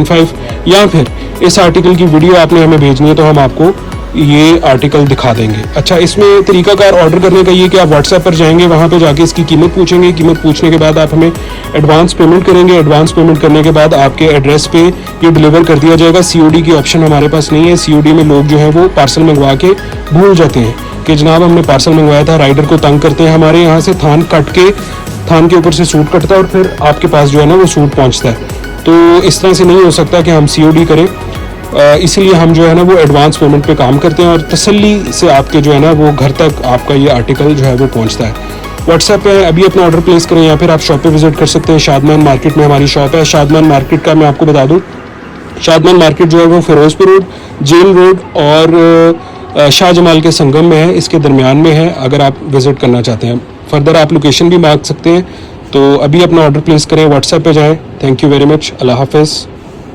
5, या फिर इस आर्टिकल की वीडियो आपने हमें भेजनी है तो हम आपको ये आर्टिकल दिखा देंगे। अच्छा, इसमें तरीकाकार ऑर्डर करने का ये कि आप व्हाट्सएप पर जाएंगे, वहाँ पे जाके इसकी कीमत पूछेंगे, कीमत पूछने के बाद आप हमें एडवांस पेमेंट करेंगे, एडवांस पेमेंट करने के बाद आपके एड्रेस पे ये डिलीवर कर दिया जाएगा। COD की ऑप्शन हमारे पास नहीं है। COD में लोग जो है वो पार्सल मंगवा के भूल जाते हैं कि जनाब हमने पार्सल मंगवाया था, राइडर को तंग करते हैं। हमारे यहाँ से थान के ऊपर से सूट कटता है और फिर आपके पास जो है ना वो सूट पहुँचता है। तो इस तरह से नहीं हो सकता कि हम COD करें, इसीलिए हम जो है ना वो एडवांस पेमेंट पे काम करते हैं और तसल्ली से आपके जो है ना वो घर तक आपका ये आर्टिकल जो है वो पहुंचता है। व्हाट्सएप पे अभी अपना ऑर्डर प्लेस करें या फिर आप शॉप पे विजिट कर सकते हैं। शादमान मार्केट में हमारी शॉप है। शादमान मार्केट का मैं आपको बता दूं, शादमान मार्केट जो है वो फिरोजपुर रोड, जेल रोड और शाह जमाल के संगम में है, इसके दरमियान में है। अगर आप विजिट करना चाहते हैं, फर्दर आप लोकेशन भी मांग सकते हैं। तो अभी अपना ऑर्डर प्लेस करें, व्हाट्सएप पे जाएँ। Thank you very much. अल्लाह हाफिज़।